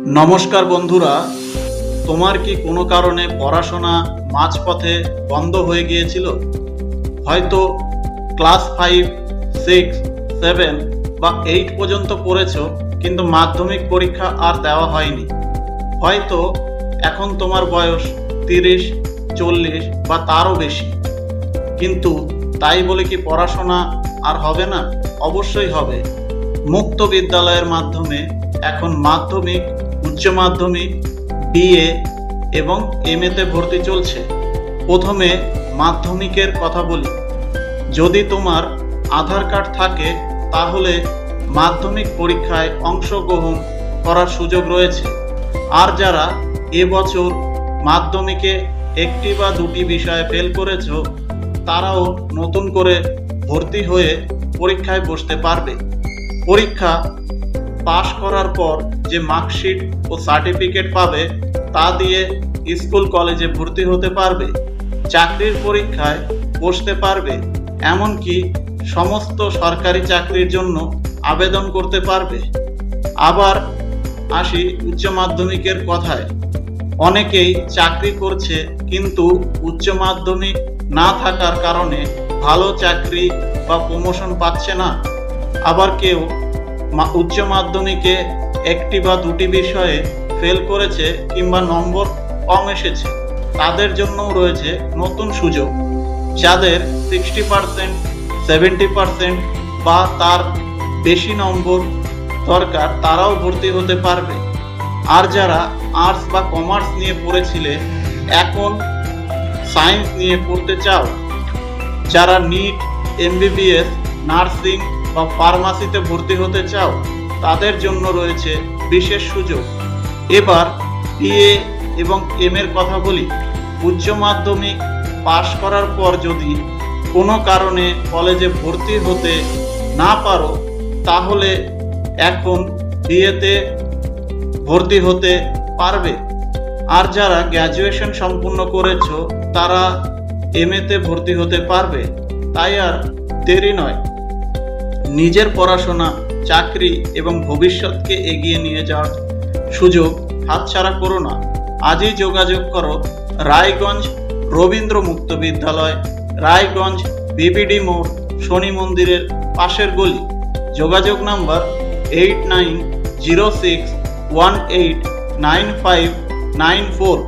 নমস্কার বন্ধুরা, তোমার কি কোনো কারণে পড়াশোনা মাঝপথে বন্ধ হয়ে গিয়েছিল? হয়তো ক্লাস 5, 6, 7 বা 8 পর্যন্ত পড়েছো, কিন্তু মাধ্যমিক পরীক্ষা আর দেওয়া হয়নি। হয়তো এখন তোমার বয়স 30, 40 বা তারও বেশি, কিন্তু তাই বলে কি পড়াশোনা আর হবে না? অবশ্যই হবে। মুক্ত বিদ্যালয়ের মাধ্যমে এখন মাধ্যমিক, উচ্চ মাধ্যমিক, বিএ এবং এমএতে ভর্তি চলছে। প্রথমে মাধ্যমিকের কথা বলি। যদি তোমার আধার কার্ড থাকে তাহলে মাধ্যমিক পরীক্ষায় অংশগ্রহণ করার সুযোগ রয়েছে। আর যারা এবছর মাধ্যমিকে একটি বা দুটি বিষয়ে ফেল করেছো, তারাও নতুন করে ভর্তি হয়ে পরীক্ষায় বসতে পারবে। পরীক্ষা পাশ করার পর যে মার্কশিট ও সার্টিফিকেট পাবে তা দিয়ে স্কুল কলেজে ভর্তি হতে পারবে, চাকরির পরীক্ষায় বসতে পারবে, এমনকি সমস্ত সরকারি চাকরির জন্য আবেদন করতে পারবে। আবার আসি উচ্চ মাধ্যমিকের কথায়। অনেকেই চাকরি করছে কিন্তু উচ্চ মাধ্যমিক না থাকার কারণে ভালো চাকরি বা প্রমোশন পাচ্ছে না। আবার কেউ উচ্চ মাধ্যমিকে একটি বা দুটি বিষয়ে ফেল করেছে কিংবা নম্বর কম এসেছে, তাদের জন্যও রয়েছে নতুন সুযোগ। যাদের 60%, 70% বা তার বেশি নম্বর দরকার, তারাও ভর্তি হতে পারবে। আর যারা আর্টস বা কমার্স নিয়ে পড়েছিলে, এখন সায়েন্স নিয়ে পড়তে চাও, যারা নিট, এমবিবিএস, নার্সিং বা ফার্মাসিতে ভর্তি হতে চাও, তাদের জন্য রয়েছে বিশেষ সুযোগ। এবার বিএ এবং এম এর কথা বলি। উচ্চ মাধ্যমিক পাশ করার পর যদি কোনো কারণে কলেজে ভর্তি হতে না পারো, তাহলে এখন বিএতে ভর্তি হতে পারবে। আর যারা গ্র্যাজুয়েশন সম্পূর্ণ করেছো, তারা এমএতে ভর্তি হতে পারবে। তাই আর দেরি নয়, নিজের পড়াশোনা, চাকরি এবং ভবিষ্যৎকে এগিয়ে নিয়ে যাওয়ার সুযোগ হাতছাড়া করো না। আজই যোগাযোগ করো রায়গঞ্জ রবীন্দ্র মুক্ত বিদ্যালয়, রায়গঞ্জ বিবিডি মোড়, শনি মন্দিরের পাশের গলি। যোগাযোগ নাম্বার 8906189594।